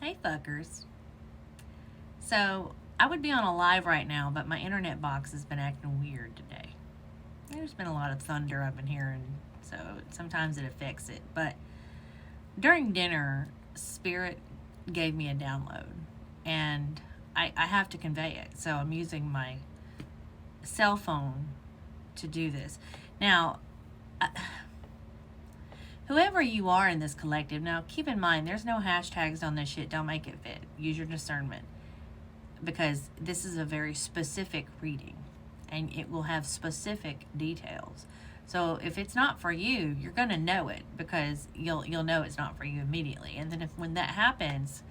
Hey fuckers. So, I would be on a live right now, but my internet box has been acting weird today. There's been a lot of thunder I've been hearing, so sometimes it affects it. But during dinner, Spirit gave me a download, and I have to convey it. So I'm using my cell phone to do this. Now, whoever you are in this collective, now keep in mind there's no hashtags on this shit. Don't make it fit. Use your discernment, because this is a very specific reading and it will have specific details. So if it's not for you, you're going to know it, because you'll know it's not for you immediately. And then when that happens,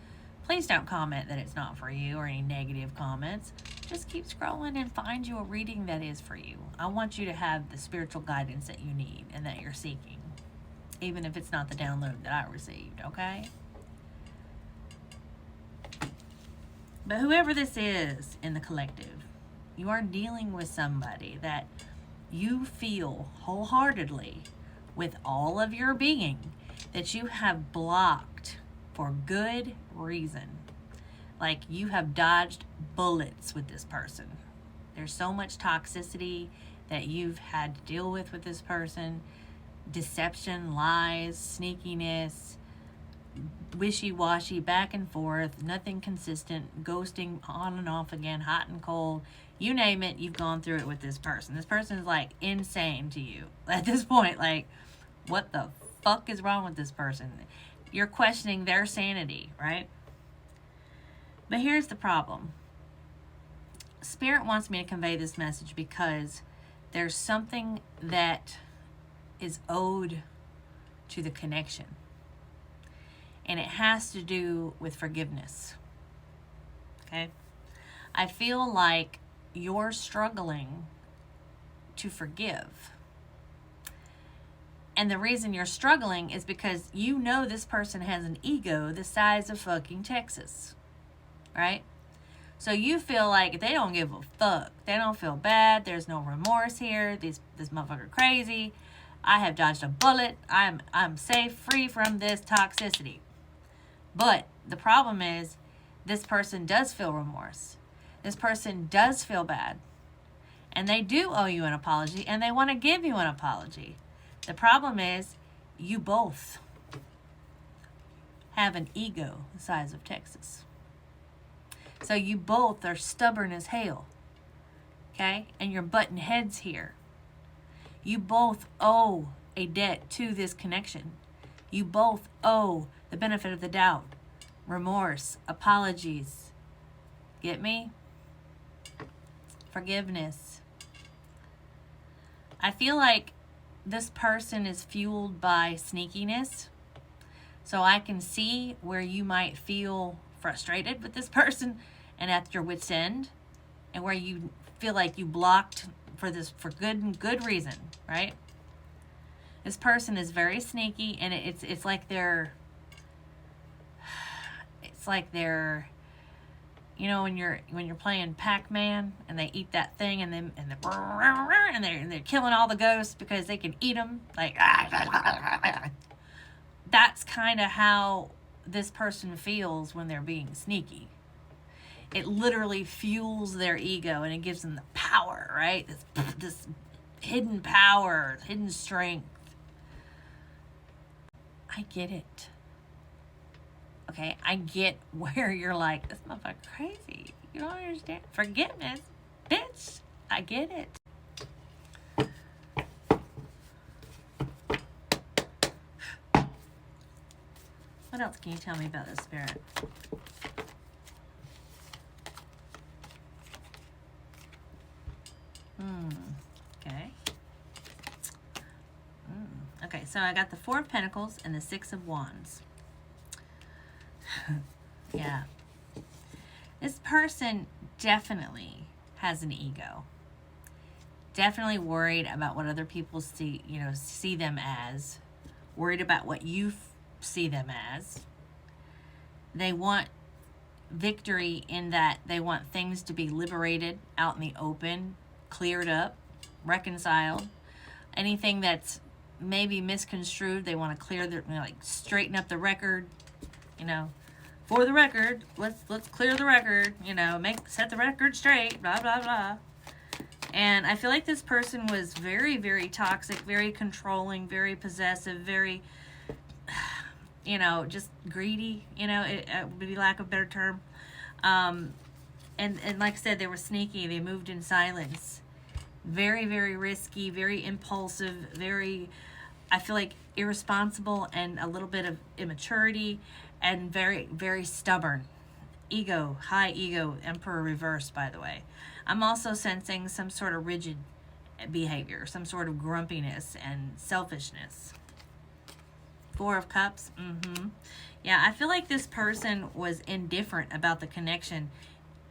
please don't comment that it's not for you or any negative comments. Just keep scrolling and find you a reading that is for you. I want you to have the spiritual guidance that you need and that you're seeking, even if it's not the download that I received, okay? But whoever this is in the collective, you are dealing with somebody that you feel wholeheartedly with all of your being that you have blocked for good reason. Like you have dodged bullets with this person. There's so much toxicity that you've had to deal with this person. Deception, lies, sneakiness, wishy-washy, back and forth, nothing consistent, ghosting on and off again, hot and cold. You name it, you've gone through it with this person. This person is like insane to you at this point. Like, what the fuck is wrong with this person? You're questioning their sanity, right? But here's the problem. Spirit wants me to convey this message because there's something that is owed to the connection. And it has to do with forgiveness. Okay? I feel like you're struggling to forgive. And the reason you're struggling is because you know this person has an ego the size of fucking Texas. Right? So you feel like they don't give a fuck. They don't feel bad. There's no remorse here. This motherfucker crazy. I have dodged a bullet. I'm safe, free from this toxicity. But the problem is, this person does feel remorse. This person does feel bad. And they do owe you an apology, and they want to give you an apology. The problem is, you both have an ego the size of Texas. So you both are stubborn as hell. Okay? And you're butting heads here. You both owe a debt to this connection. You both owe the benefit of the doubt, remorse, apologies. Get me? Forgiveness. I feel like this person is fueled by sneakiness. So I can see where you might feel frustrated with this person and at your wit's end, and where you feel like you blocked for good reason, right? This person is very sneaky, and it's like they're you know, when you're playing Pac-Man and they eat that thing and they're killing all the ghosts because they can eat them, like that's kind of how this person feels when they're being sneaky. It literally fuels their ego, and it gives them the power, right? This hidden power, hidden strength. I get it. Okay, I get where you're like, this motherfucker crazy. You don't understand. Forgiveness, bitch. I get it. What else can you tell me about this spirit? Okay. Okay, so I got the Four of Pentacles and the Six of Wands. Yeah. This person definitely has an ego. Definitely worried about what other people see them as. Worried about what you see them as. They want victory in that they want things to be liberated, out in the open, cleared up, reconciled. Anything that's maybe misconstrued, they want to clear straighten up the record, for the record, let's clear the record, you know, set the record straight, blah, blah, blah. And I feel like this person was very, very toxic, very controlling, very possessive, very, you know, just greedy, you know, it would be lack of a better term. And like I said, they were sneaky. They moved in silence. Very, very risky, very impulsive, very, I feel like, irresponsible, and a little bit of immaturity, and very, very stubborn. Ego, high ego, Emperor reversed, by the way. I'm also sensing some sort of rigid behavior, some sort of grumpiness and selfishness. Four of Cups. Yeah, I feel like this person was indifferent about the connection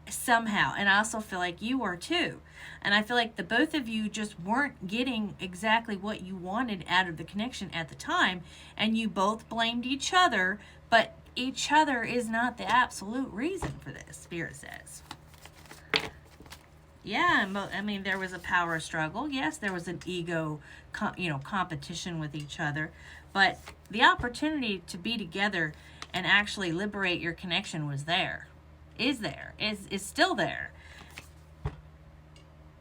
somehow, and I also feel like you were too. And I feel like the both of you just weren't getting exactly what you wanted out of the connection at the time, and you both blamed each other, but each other is not the absolute reason for this, Spirit says. Yeah, I mean, there was a power struggle. Yes, there was an ego, competition with each other. But the opportunity to be together and actually liberate your connection was there. Is still there.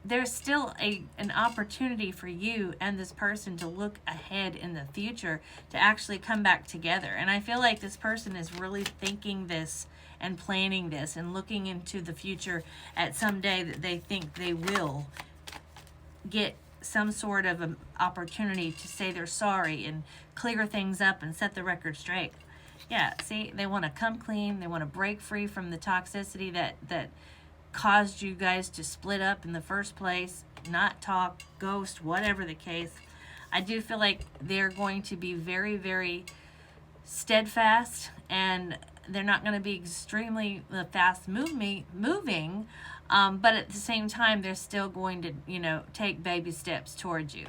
There's still an opportunity for you and this person to look ahead in the future to actually come back together. And I feel like this person is really thinking this and planning this and looking into the future at some day that they think they will get some sort of an opportunity to say they're sorry and clear things up and set the record straight. Yeah, see, they want to come clean. They want to break free from the toxicity that caused you guys to split up in the first place, not talk, ghost, whatever the case. I do feel like they're going to be very, very steadfast, and they're not going to be extremely fast moving, but at the same time, they're still going to, take baby steps towards you.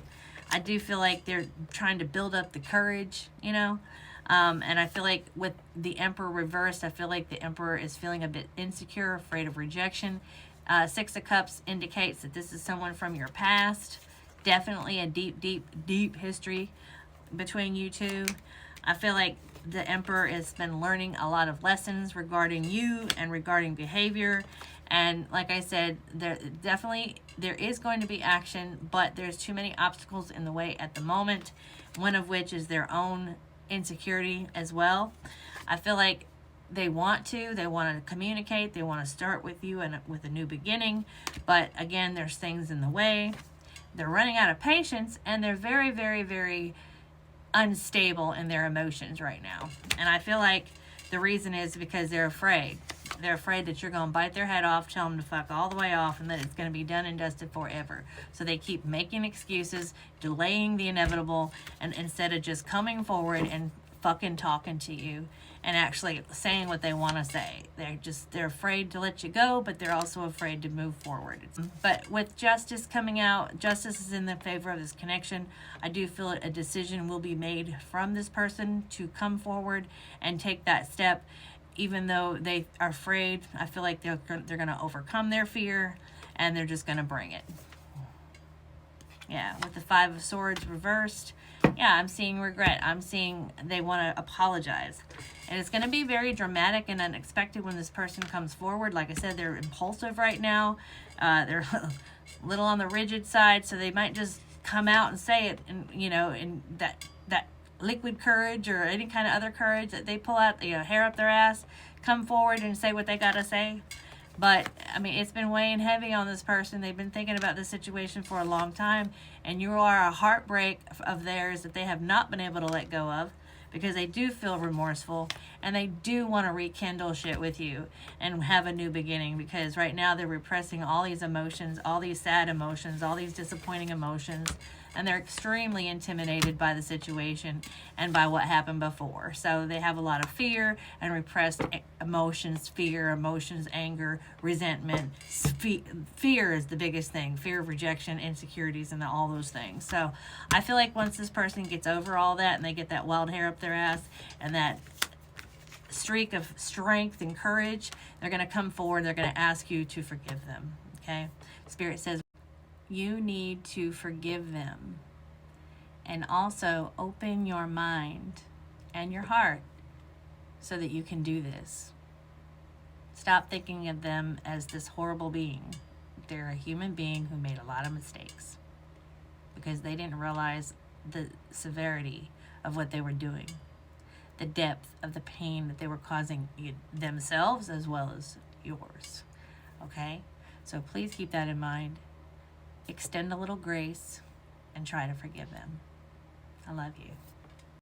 I do feel like they're trying to build up the courage, and I feel like with the Emperor reversed, I feel like the Emperor is feeling a bit insecure, afraid of rejection. Six of Cups indicates that this is someone from your past. Definitely a deep, deep, deep history between you two. I feel like the Emperor has been learning a lot of lessons regarding you and regarding behavior. And like I said, there is going to be action, but there's too many obstacles in the way at the moment, one of which is their own insecurity as well. I feel like they want to communicate, they want to start with you and with a new beginning, but again, there's things in the way. They're running out of patience, and they're very, very, very unstable in their emotions right now. And I feel like the reason is because they're afraid. They're afraid that you're going to bite their head off, tell them to fuck all the way off, and that it's going to be done and dusted forever. So they keep making excuses, delaying the inevitable, and instead of just coming forward and fucking talking to you and actually saying what they want to say. They're afraid to let you go, but they're also afraid to move forward. But with justice coming out, justice is in the favor of this connection. I do feel a decision will be made from this person to come forward and take that step. Even though they are afraid, I feel like they're going to overcome their fear, and they're just going to bring it. Yeah, with the Five of Swords reversed, yeah, I'm seeing regret. I'm seeing they want to apologize. And it's going to be very dramatic and unexpected when this person comes forward. Like I said, they're impulsive right now. They're a little on the rigid side, so they might just come out and say it, and in that liquid courage or any kind of other courage that they pull out, hair up their ass, come forward and say what they got to say. But, I mean, it's been weighing heavy on this person. They've been thinking about this situation for a long time, and you are a heartbreak of theirs that they have not been able to let go of, because they do feel remorseful, and they do want to rekindle shit with you and have a new beginning, because right now they're repressing all these emotions, all these sad emotions, all these disappointing emotions, and they're extremely intimidated by the situation and by what happened before. So they have a lot of fear and repressed emotions, anger, resentment. Fear is the biggest thing. Fear of rejection, insecurities, and all those things. So I feel like once this person gets over all that and they get that wild hair up their ass and that streak of strength and courage, they're going to come forward. They're going to ask you to forgive them. Okay? Spirit says, you need to forgive them, and also open your mind and your heart so that you can do this. Stop thinking of them as this horrible being. They're a human being who made a lot of mistakes because they didn't realize the severity of what they were doing, the depth of the pain that they were causing themselves as well as yours. Okay? So please keep that in mind. Extend a little grace and try to forgive them. I love you.